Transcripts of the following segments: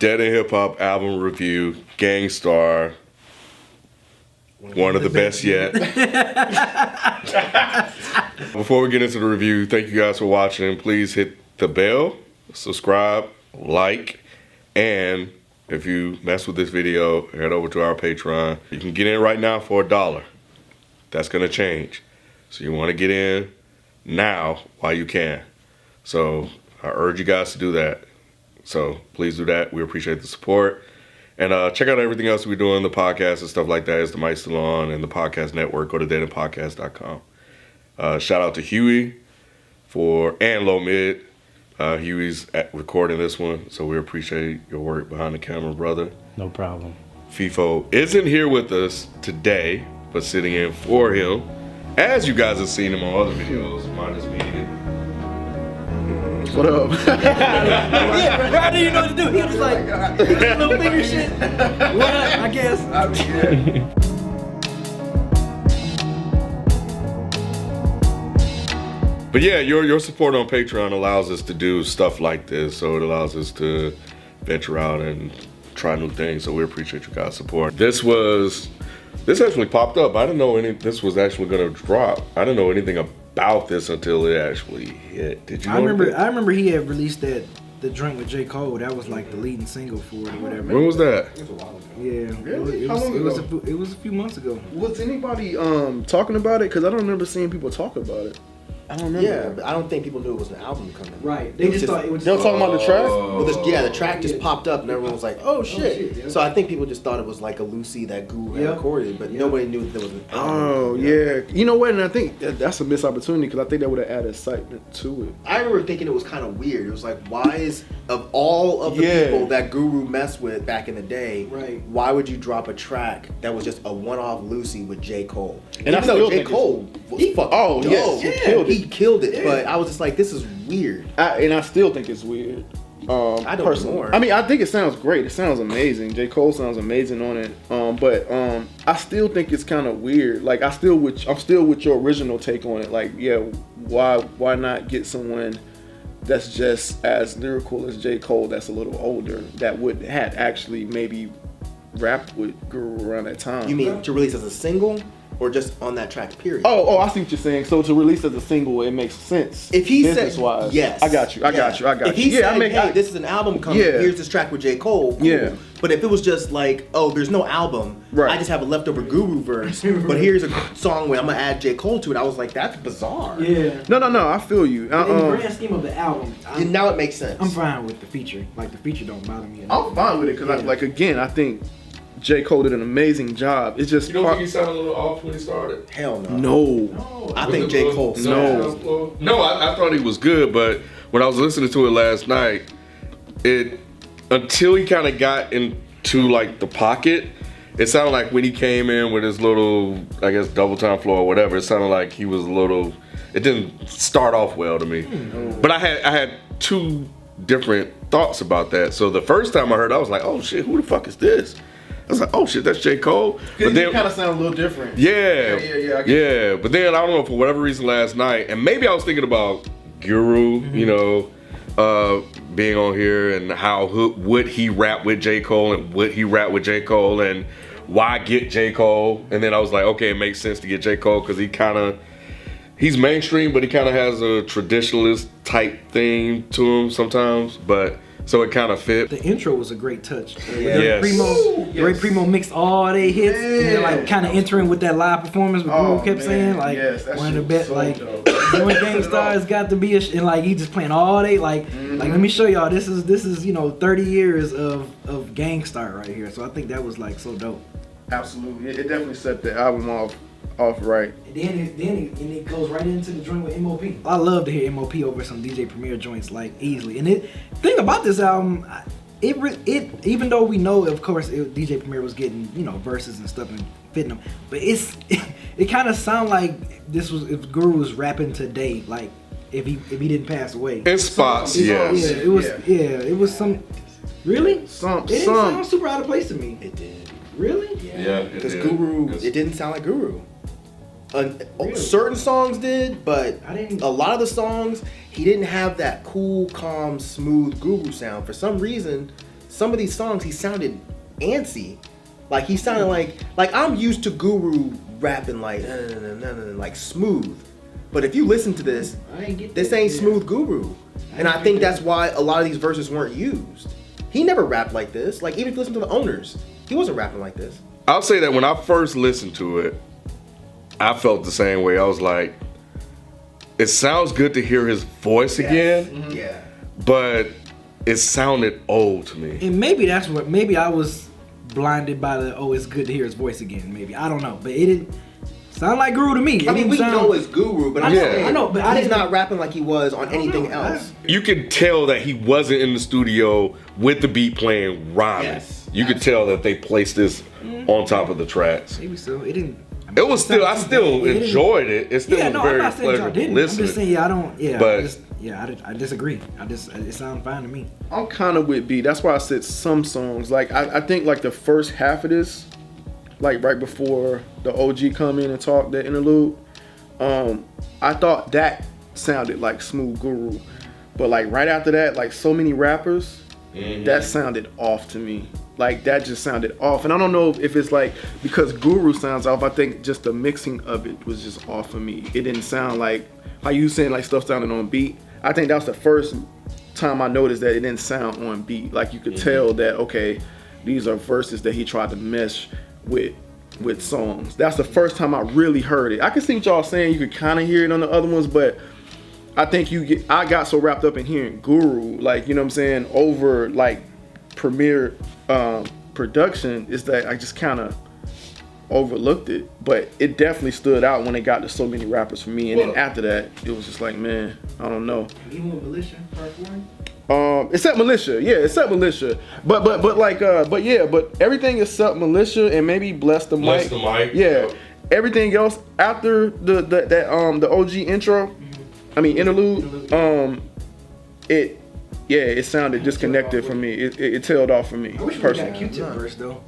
Dead and Hip Hop album review, Gang Starr. One of the best yet. Before we get into the review, thank you guys for watching. Please hit the bell, subscribe, like, and if you mess with this video, head over to our Patreon. You can get in right now for $1. That's gonna change. So you wanna get in now while you can. So I urge you guys to do that. So please do that. We appreciate the support. And check out everything else we're doing, the podcast and stuff like that. It's the Myke Salon and the podcast network. Go to deadandpodcast.com. Shout out to Huey and Low Mid. Huey's recording this one, so we appreciate your work behind the camera, brother. No problem. Feefo isn't here with us today, but sitting in for him, as you guys have seen him on other videos, minus me. What up? Yeah, right, I didn't even know what to do. He was like, little finger shit. What up, I guess. But yeah, your support on Patreon allows us to do stuff like this. So it allows us to venture out and try new things. So we appreciate you guys' support. This actually popped up. I didn't know this was actually gonna drop. I didn't know anything about this until it actually hit. Did you know? I remember he had released the joint with J. Cole. That was like the leading single for it or whatever. When was that? It was a while ago. Yeah. Really? How long ago? It was a few months ago. Was anybody talking about it? Because I don't remember seeing people talk about it. I don't remember. Yeah, but I don't think people knew it was an album coming. Right. They just thought it was. They were talking about the track? Well, the track just popped up and everyone was like, "Oh shit!" Yeah. So I think people just thought it was like a Lucy that Guru had recorded, but nobody knew that there was an album. Oh yeah. You know what? And I think that's a missed opportunity because I think that would have added excitement to it. I remember thinking it was kind of weird. It was like, why is of all of the people that Guru messed with back in the day, why would you drop a track that was just a one-off Lucy with J. Cole? And I still J. think Cole was fucking dope. Yes, He killed it. But I was just like, this is weird. And I still think it's weird. I don't personally. more. I mean, I think it sounds great. It sounds amazing. J. Cole sounds amazing on it. But I still think it's kind of weird. Like I'm still with your original take on it. Like, yeah, why not get someone that's just as lyrical as J. Cole that's a little older that had actually maybe rapped with Guru around that time. You mean to release as a single? Or just on that track, period. Oh, I see what you're saying. So to release as a single, it makes sense. If he said yes, I got you. If he said, hey, this is an album coming. Here's this track with J. Cole. Cool. Yeah. But if it was just like, oh, there's no album. Right. I just have a leftover Guru verse. But here's a song where I'm gonna add J. Cole to it. I was like, that's bizarre. Yeah. No. I feel you. In the grand scheme of the album, now it makes sense. I'm fine with the feature. Like the feature don't bother me. I'm fine with it because, I think J. Cole did an amazing job. It's just you don't think he sounded a little off when he started? Hell no. No. I think J. Cole. No, I thought he was good, but when I was listening to it last night, until he kind of got into like the pocket, it sounded like when he came in with his little, I guess, double time flow or whatever, it sounded like he was a little. It didn't start off well to me. But I had two different thoughts about that. So the first time I heard it, I was like, oh shit, who the fuck is this? I was like, oh shit, that's J. Cole. But then kind of sound a little different. Yeah. But then I don't know, for whatever reason last night, and maybe I was thinking about Guru, being on here and how would he rap with J. Cole and would he rap with J. Cole and why get J. Cole? And then I was like, okay, it makes sense to get J. Cole because he's mainstream, but he kind of has a traditionalist type thing to him sometimes, but. So it kind of fit. The intro was a great touch. Ray Primo mixed all their hits and then like kind of entering with that live performance. What Guru kept saying, like one of the best, like doing Gang Starr has got to be and like he just playing all day. Like let me show y'all. This is 30 years of Gang Starr right here. So I think that was like so dope. Absolutely, it definitely set the album off right. And then it goes right into the joint with M.O.P. I love to hear M.O.P. over some DJ Premier joints like easily. And the thing about this album, it even though we know of course DJ Premier was getting verses and stuff and fitting them, but it kind of sound like this was if Guru was rapping today, like if he didn't pass away. In spots, yes. Yeah, it was some really it didn't sound super out of place to me. It did. Really? Yeah. Because Guru, it didn't sound like Guru. Really? Certain songs did, but a lot of the songs, he didn't have that cool, calm, smooth Guru sound. For some reason, some of these songs he sounded antsy. Like he sounded like I'm used to Guru rapping like smooth. But if you listen to this, this ain't smooth Guru. And I think that's why a lot of these verses weren't used. He never rapped like this. Like even if you listen to the Owners, he wasn't rapping like this. I'll say that when I first listened to it, I felt the same way. I was like, it sounds good to hear his voice again. Mm-hmm. Yeah. But it sounded old to me. And maybe that's what, maybe I was blinded by it's good to hear his voice again. Maybe, I don't know. But it didn't sound like Guru to me. I mean, we know it's Guru, but I know, but he's not rapping like he was on anything else. You could tell that he wasn't in the studio with the beat playing rhyming. Yes, you could tell that they placed this on top of the tracks. Maybe so. It didn't. It was still, I still enjoyed it. It still was very pleasurable to listen. I'm just saying, I don't, but I disagree. It sounds fine to me. I'm kind of with B. That's why I said some songs. Like I think like the first half of this, like right before the OG come in and talk that interlude, I thought that sounded like Smooth Guru, but like right after that, like so many rappers, that sounded off to me. Like that just sounded off, and I don't know if it's like because Guru sounds off. I think just the mixing of it was just off for me. It didn't sound like how you saying like stuff sounded on beat. I think that was the first time I noticed that it didn't sound on beat. Like you could tell that okay, these are verses that he tried to mesh with songs. That's the first time I really heard it. I can see what y'all saying. You could kind of hear it on the other ones, but I think I got so wrapped up in hearing Guru, like you know what I'm saying, over like Premier production, is that I just kind of overlooked it, but it definitely stood out when it got to so many rappers for me. And then after that, it was just like, man, I don't know. Even with Militia Part 1? Except Militia, but everything except Militia and maybe Bless the Myke. Yeah, everything else after the OG intro, I mean interlude, it sounded disconnected for me. It tailed off for me. I wish we got a Q-Tip verse though.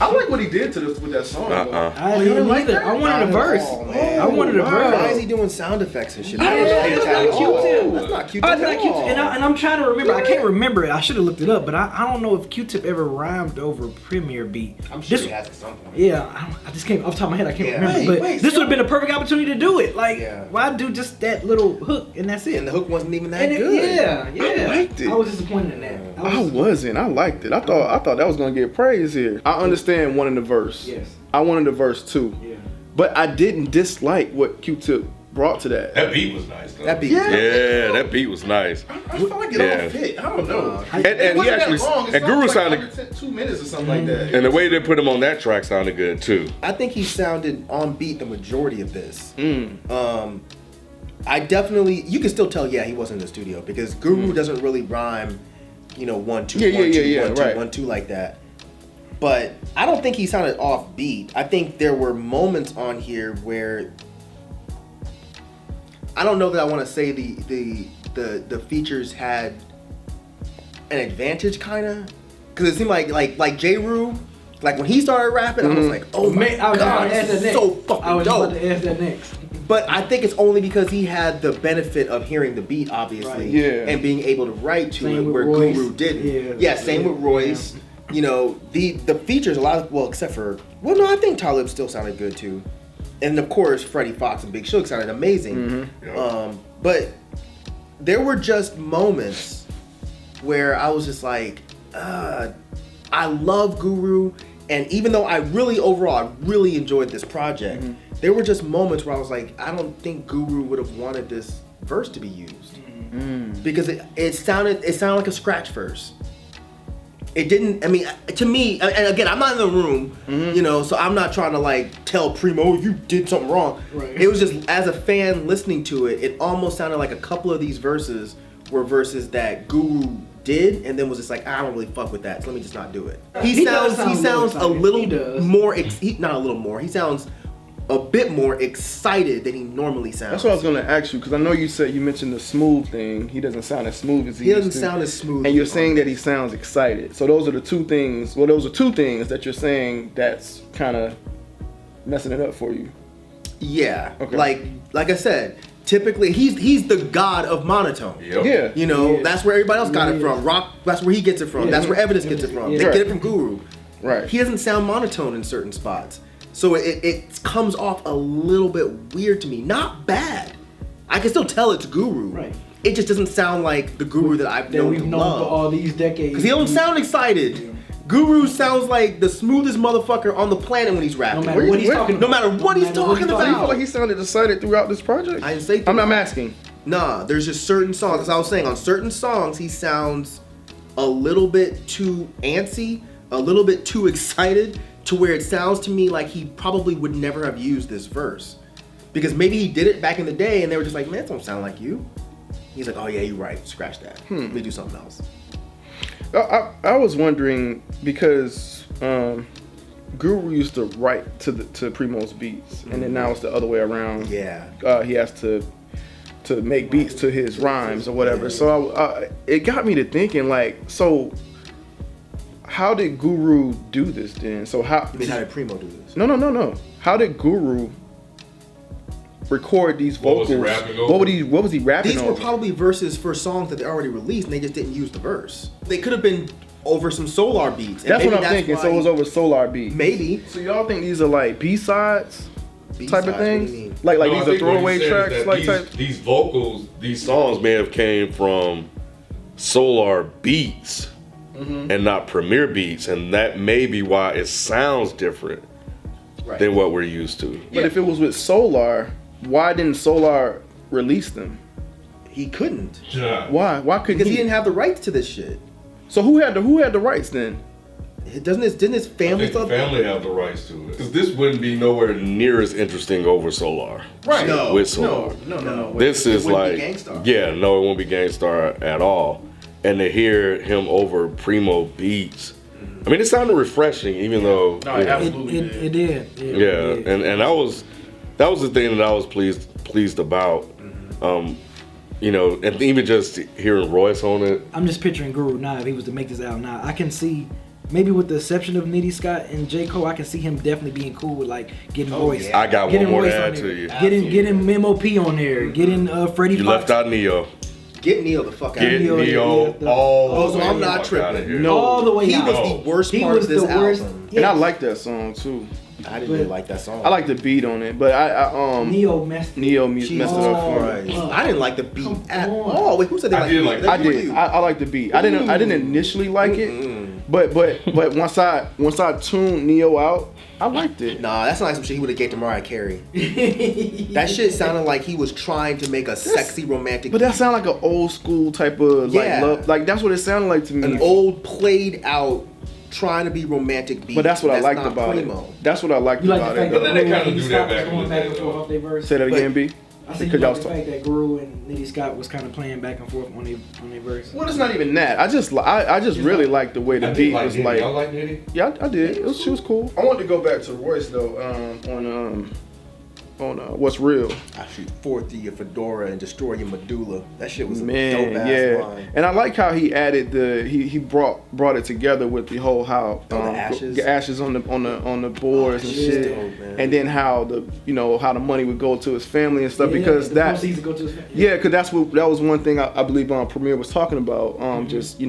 I like what he did to this with that song. I didn't like that. I wanted a verse. I wanted a verse. Why is he doing sound effects and shit? That's not Q-Tip. That's not Q-Tip at all. And I'm trying to remember. I can't remember it. I should have looked it up, but I don't know if Q-Tip ever rhymed over Premier beat. I'm sure he has at some point. Yeah, I just can't off the top of my head. I can't remember. But this would have been a perfect opportunity to do it. Like, why do just that little hook and that's it? And the hook wasn't even that good. Yeah. I liked it. I was disappointed in that. I wasn't. I liked it. I thought that was gonna get praise here. I understand wanting the verse. Yes. I wanted the verse too. Yeah. But I didn't dislike what Q-Tip brought to that. That beat was nice though. That beat, that beat was nice. I felt like it all fit. I don't know. And he actually, and Guru sounded 2 minutes or something like that. And the way they put him on that track sounded good too. I think he sounded on beat the majority of this. I definitely, you can still tell, he wasn't in the studio because Guru doesn't really rhyme, 1 2 1 2 like that. But I don't think he sounded off beat. I think there were moments on here where I don't know that I want to say the features had an advantage kind of, because it seemed like J-Rue, like when he started rapping, I was like, oh my god, this is so fucking dope. I was about to ask that next. But I think it's only because he had the benefit of hearing the beat, obviously, and being able to write to it, where Royce. Guru didn't. Same with Royce. The features, except for, I think Talib still sounded good too. And of course, Freddie Fox and Big Shook sounded amazing. But there were just moments where I was just like, I love Guru. And even though I really enjoyed this project, there were just moments where I was like, I don't think Guru would have wanted this verse to be used. Because it sounded like a scratch verse. It didn't, to me, and again, I'm not in the room, so I'm not trying to tell Primo you did something wrong. Right. It was just, as a fan listening to it, it almost sounded like a couple of these verses were verses that Guru did, and then was just like, I don't really fuck with that, so let me just not do it. He sounds a little more, not a little more, he sounds a bit more excited than he normally sounds. That's what I was gonna ask you, because I know you mentioned the smooth thing. He doesn't sound as smooth as he used to. Sound as smooth. And you're saying that he sounds excited. So those are the two things. Well, those are two things that you're saying that's kind of messing it up for you. Yeah. Okay. Like I said, typically he's the god of monotone. Yep. Yeah. You know, that's where everybody else got it from. Rock, that's where he gets it from. That's where Evidence gets it from. They get it from Guru. Right. He doesn't sound monotone in certain spots. So it comes off a little bit weird to me. Not bad. I can still tell it's Guru. Right. It just doesn't sound like the Guru that I've known we've and known loved. for all these decades. Because he don't sound excited. Guru sounds like the smoothest motherfucker on the planet when he's rapping. No matter what he's talking about. No matter what he's talking Do you feel about. like he sounded excited throughout this project? I didn't say I'm asking. Nah, there's just certain songs. As I was saying, on certain songs, he sounds a little bit too antsy, a little bit too excited, to where it sounds to me like he probably would never have used this verse. Because maybe he did it back in the day and they were just like, man, it don't sound like you. He's like, oh yeah, you're right, scratch that. Let me do something else. I was wondering because Guru used to write to Primo's beats, and then now it's the other way around. Yeah. He has to make beats to his rhymes or whatever. So it got me to thinking, like, so how did Guru do this then? So how? You mean how did Primo do this? No. How did Guru record these vocals? What was he rapping over? What was he rapping These over? were probably verses for songs that they already released, and they just didn't use the verse. They could have been over some Solar beats. And That's maybe what I'm thinking. So it was over Solar beats. Maybe. So y'all think these are like B-sides type B-sides, of what do things? you mean? Like No, I these are think what throwaway he said tracks, is that like type. these vocals, these songs may have came from Solar beats and not Premier beats, and that may be why it sounds different than what we're used to. But if it was with Solar, why didn't Solar release them? He couldn't. Yeah. Why? Why couldn't Because he he? didn't have the rights to this shit. So who had the rights then? Didn't his I family think the family have the rights to it. Because this wouldn't be nowhere near as interesting over Solar. Right. No. With Solar. No. This is wouldn't be like, Gangstar. yeah, no, it won't be Gangstar at all. And to hear him over Primo beats, I mean, it sounded refreshing, even though. No, it absolutely It did. Yeah, and that was the thing that I was pleased about. You know, and even just hearing Royce on it. I'm just picturing Guru now if he was to make this album now. I can see, maybe with the exception of Nitty Scott and J. Cole, I can see him definitely being cool with like getting Royce. I got one getting more to Royce on add there. to you. Getting M.O.P on there. Getting Freddie You Fox. left out Neo. Get Neil the fuck out Get of here. Neo yeah, all so the I'm way not the fuck outta tripping. here. No. all the way He out. was the worst He part was of this the worst. album. And I like that song too. I didn't really like that song. I like the beat on it, but Neo messed it. Neo messed it up for me. Christ. I didn't like the beat Come at on. all. Wait, who said they I liked did the like beat? that. I did. I like the beat. I didn't initially like it, but once I tuned Neo out, I liked it. Nah, that's not like some shit he would have gave to Mariah Carey. That shit sounded like he was trying to make a sexy romantic But that sounded like an old school type of like Yeah. love. Like that's what it sounded like to me. an old played out trying to be romantic beat. But that's what I liked not about Primo. it. That's what I liked You like about the fact it. But that then they Guru kinda and do Nitty that Scott back was in going the back day, and forth off their verse? Say that again, B. I said you Because y'all like the fact that Guru and Nitty Scott was kind of playing back and forth on their verse. Well, it's not even that. I just really liked the way the beat was like. Y'all like Nitty? Yeah, I did. She was cool. I wanted to go back to Royce though. On What's Real. I shoot forth your fedora and destroy your medulla. That shit was a Man, dope ass yeah. line. And I like how he added he brought it together with the whole how the ashes? ashes on the boards and shit was shit. dope, man. And then how how the money would go to his family and stuff because the that proceeds would go to his family. yeah, because that was one thing I believe Premier was talking about. Just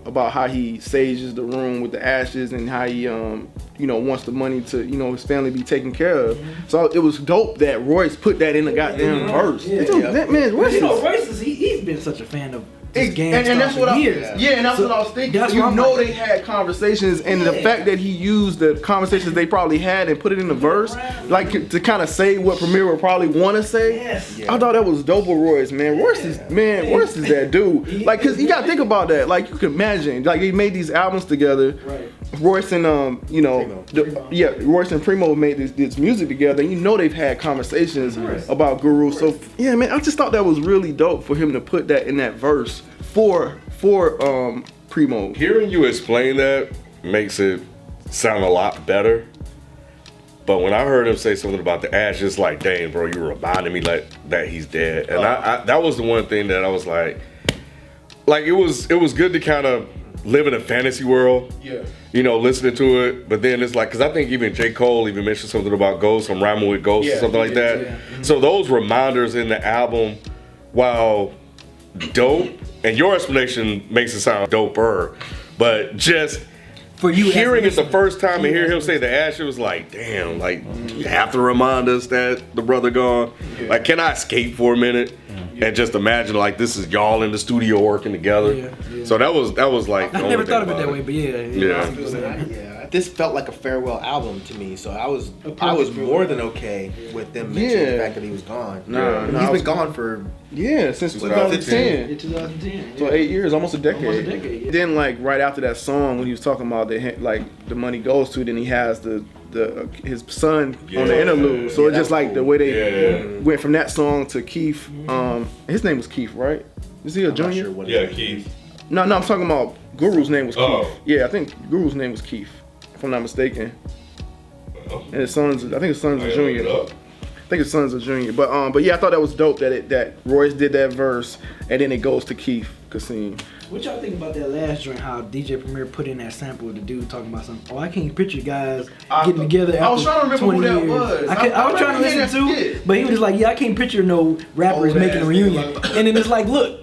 about how he sages the room with the ashes and how he wants the money to his family be taken care of. So it was dope that Royce put that in the goddamn verse. Yeah. That man, Royce Royce is he's been such a fan of this game and that's what years. and that's what I was thinking. That's You what I'm know like. they had conversations, and the fact that he used the conversations they probably had and put it in the verse, like to kind of say what Premier would probably want to say. Yes. I thought that was dope with Royce, man. Royce is that dude. Like, cause you gotta think about that. Like, you can imagine, like they made these albums together. Right. Royce and Royce and Primo made this music together. And they've had conversations about Guru. So yeah, man, I just thought that was really dope for him to put that in that verse for Primo. Hearing you explain that makes it sound a lot better. But when I heard him say something about the ash, it's like, dang, bro, you reminded me like that he's dead. And I that was the one thing that I was like it was good to kind of live in a fantasy world. Yeah. You know, listening to it, but then it's like, because I think even J. Cole even mentioned something about ghosts, I'm rhyming with ghosts or something like that. Yeah. So those reminders in the album, while dope, and your explanation makes it sound doper, but just for you hearing it the first time and hear him say the ash, it was like, damn, like you have to remind us that the brother gone. Yeah. Like, can I escape for a minute? And just imagine like this is y'all in the studio working together. Yeah. So that was like I never thought of it that way, but yeah. This felt like a farewell album to me, so I was more than okay with them mentioning the fact that he was gone. He's been gone for since 2010. 2010. So 8 years, almost a decade. Then like right after that song when he was talking about the money goes to, then he has his son on the interlude. So it's just like the way they went from that song to Keith. His name was Keith, right? Is he a junior? Sure Keith. No, I'm talking about Guru's name was Keith. Yeah, I think Guru's name was Keith, if I'm not mistaken. And his son's, I think his son's a junior. I think his son's a junior. But yeah, I thought that was dope that Royce did that verse and then it goes to Keith Kassim. What y'all think about that last joint? How DJ Premier put in that sample of the dude talking about something? Oh, I can't picture guys getting together after 20 years. I was trying to remember who that was. I was trying to listen too, but he was just like, yeah, I can't picture no rappers making a reunion. And then it's like, look,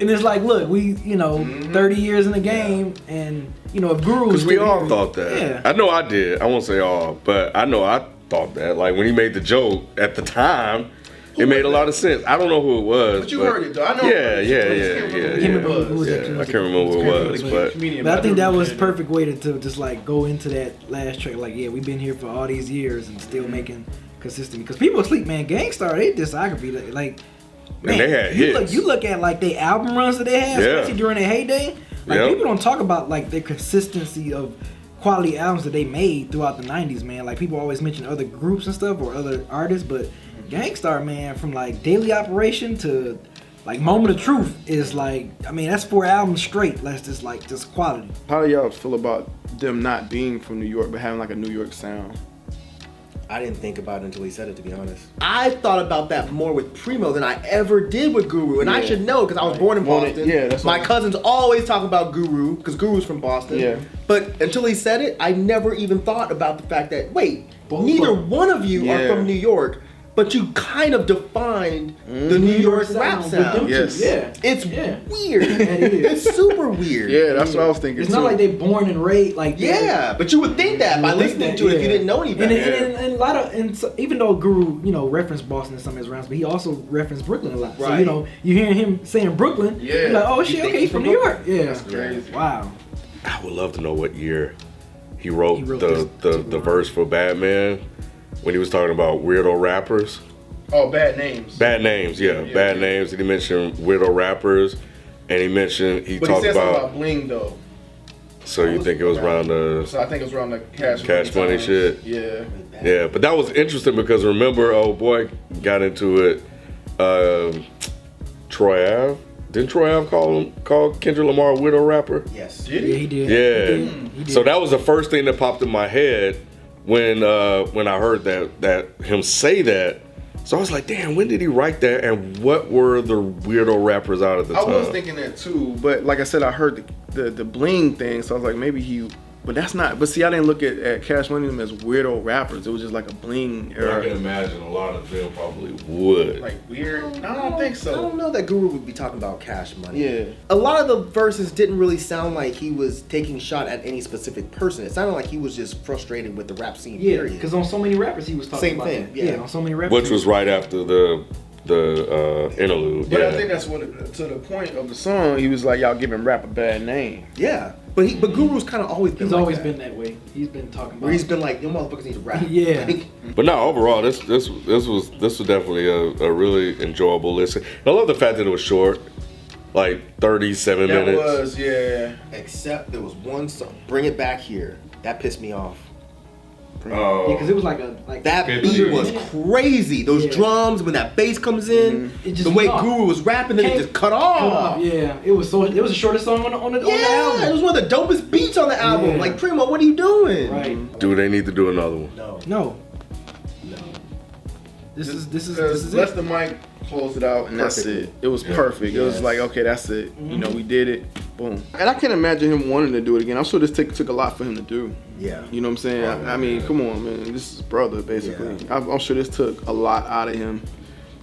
we 30 years in the game, and if Guru was because we all thought that. Yeah. I know I did. I won't say all, but I know I thought that. Like when he made the joke at the time. It made a lot of sense. I don't know who it was. But you heard it though. I know. Yeah. I can't remember who it was, but I think that was perfect way to just like go into that last track. Like, yeah, we've been here for all these years and still making consistent. Because people sleep, man. Gangstar, they discography, like, man, and they had hits. You look at like the album runs that they had, especially during their heyday. Like people don't talk about like their consistency of quality albums that they made throughout the 90s, man. Like people always mention other groups and stuff or other artists, but Gangstar, man, from like Daily Operation to like Moment of Truth is like, I mean, that's 4 albums straight. That's just quality. How do y'all feel about them not being from New York but having like a New York sound? I didn't think about it until he said it, to be honest. I thought about that more with Primo than I ever did with Guru, and I should know because I was born in Boston. That's my cousins always talk about Guru because Guru's from Boston. Yeah. But until he said it, I never even thought about the fact that neither one of you are from New York. But you kind of defined the New York rap sound. Yes. Yeah. It's weird. It's super weird. Yeah, that's what I was thinking. It's not like they born and raised like that. But you would think that by listening to it if you didn't know any better. And a lot of so even though Guru, referenced Boston in some of his rounds, but he also referenced Brooklyn a lot. Right. So you hearing him saying Brooklyn, you're like, oh shit, okay, he's from New York. Yeah. That's crazy. Wow. I would love to know what year he wrote the verse for Batman. When he was talking about weirdo rappers. Oh, Bad Names. Bad Names, Bad Names. And he mentioned weirdo rappers. And he mentioned, he talked about Bling though. So you think it was around the... So I think it was around the Cash Money shit? Yeah. Yeah, but that was interesting because remember, old boy got into it, Troy Ave. Didn't Troy Ave call Kendrick Lamar a weirdo rapper? Yes. Did he? Yeah, he did. Yeah. He did. So that was the first thing that popped in my head when I heard that him say that. So I was like, damn, when did he write that? And what were the weirdo rappers out at the time? I was thinking that too, but like I said, I heard the bling thing, so I was like, maybe he. But that's not. But see, I didn't look at Cash Money them as weirdo rappers. It was just like a bling era. I can imagine a lot of them probably would. Like weird? No, I don't think so. I don't know that Guru would be talking about Cash Money. Yeah. A lot of the verses didn't really sound like he was taking shot at any specific person. It sounded like he was just frustrated with the rap scene. Yeah, because on so many rappers he was talking about that. Yeah, on so many rappers. Which was right after the interlude. But I think that's what to the point of the song. He was like, y'all giving rap a bad name. Yeah. But Guru's kind of always been. He's always been that way. He's been talking about. Where he's been like, you motherfuckers need to rap. Yeah. But no, overall, this was definitely a really enjoyable listen. And I love the fact that it was short, like 37 minutes. That was, yeah. Except there was one song, "Bring It Back Here," that pissed me off. Yeah, because it was like that beat was crazy. Those drums when that bass comes in, the way Guru was rapping, it just cut off. Yeah, it was the shortest song on the album. It was one of the dopest beats on the album. Yeah. Like Primo, what are you doing? Right. Do they need to do another one? No. This is Let the mic closed it out, and that's it. It was perfect. It was like, okay, that's it. You know, we did it. Boom. And I can't imagine him wanting to do it again. I'm sure this took a lot for him to do. Yeah. You know what I'm saying? I mean, come on, man. This is his brother, basically. Yeah. I'm sure this took a lot out of him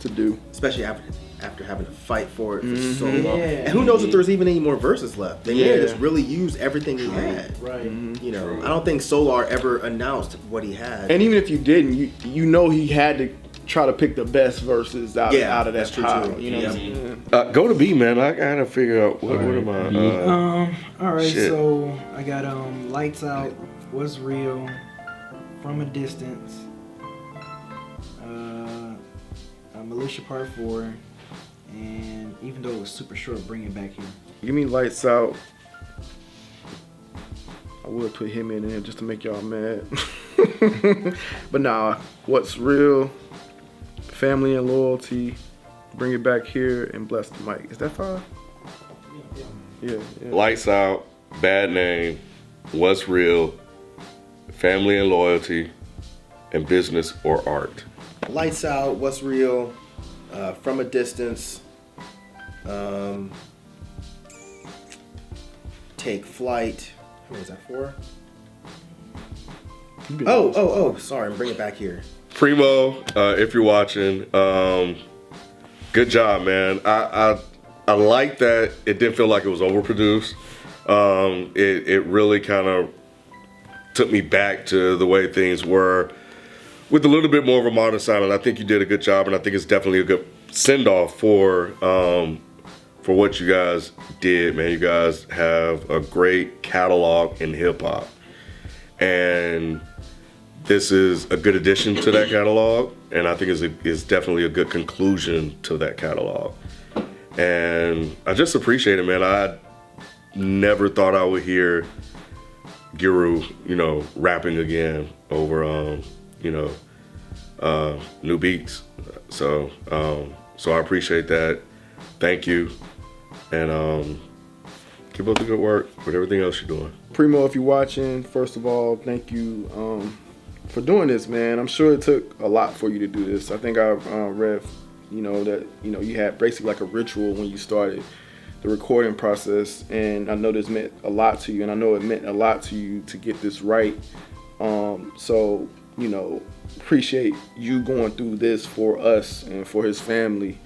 to do. Especially after having to fight for it for so long. Yeah. And who knows if there's even any more verses left. They may have just really used everything he had. Right. You know, I don't think Solar ever announced what he had. And even if you didn't, you know he had to try to pick the best verses out of that pile. You know what I'm saying? Go to B, man. I gotta figure out what am I. All right, so I got Lights Out, What's Real, From a Distance, Militia Part 4, and even though it was super short, Bring It Back Here. Give me Lights Out. I would put him in there just to make y'all mad. But nah, What's Real, Family and Loyalty, Bring It Back Here, and Bless the Myke. Is that 5? Yeah. Lights Out, Bad Name, What's Real, Family and Loyalty, and Business or Art. Lights Out, What's Real, From a Distance, Take Flight. How many is that, 4? Sorry, Bring It Back Here. Primo, if you're watching, good job, man. I like that it didn't feel like it was overproduced. It really kind of took me back to the way things were with a little bit more of a modern sound, and I think you did a good job, and I think it's definitely a good send-off for what you guys did, man. You guys have a great catalog in hip-hop, and this is a good addition to that catalog, and I think it's definitely a good conclusion to that catalog. And I just appreciate it, man. I never thought I would hear Guru, rapping again over, new beats. So I appreciate that. Thank you, and keep up the good work with everything else you're doing. Primo, if you're watching, first of all, thank you for doing this, man. I'm sure it took a lot for you to do this. I think I read, that you had basically like a ritual when you started the recording process, and I know this meant a lot to you, and I know it meant a lot to you to get this right. So appreciate you going through this for us and for his family.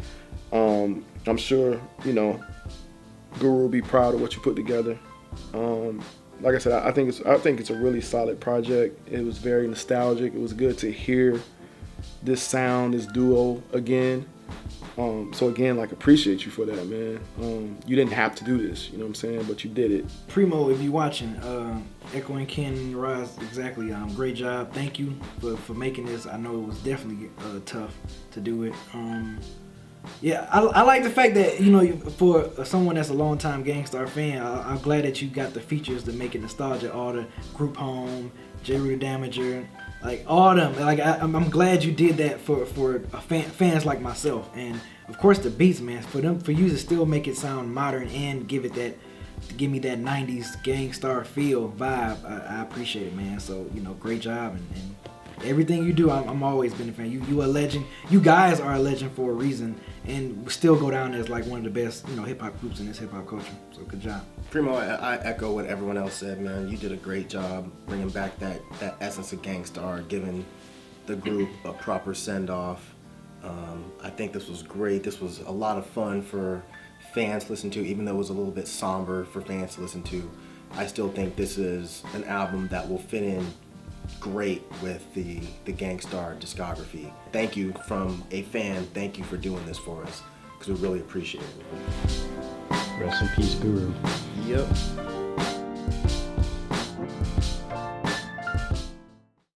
I'm sure Guru will be proud of what you put together. Like I said, I think it's a really solid project. It was very nostalgic. It was good to hear this sound, this duo again. So again, appreciate you for that, man. You didn't have to do this, you know what I'm saying, but you did it. Primo, if you're watching, echoing Ken and Roz, exactly. Great job. Thank you for making this. I know it was definitely tough to do it. I like the fact that for someone that's a longtime Gangstar fan, I'm glad that you got the features to make it nostalgia. All the Group Home, J. Rue the Damager, all them. I'm glad you did that for fans like myself, and of course the beats, man. For you to still make it sound modern and give me that 90s Gangstar feel vibe. I appreciate it, man. So great job, and everything you do, I'm always been a fan. You a legend. You guys are a legend for a reason, and still go down as one of the best hip hop groups in this hip hop culture. So good job. Primo, I echo what everyone else said, man. You did a great job bringing back that essence of Gangstar, giving the group a proper send off. I think this was great. This was a lot of fun for fans to listen to, even though it was a little bit somber for fans to listen to. I still think this is an album that will fit in great with the Gangstar discography. Thank you from a fan. Thank you for doing this for us, because we really appreciate it. Rest in peace, Guru. Yep.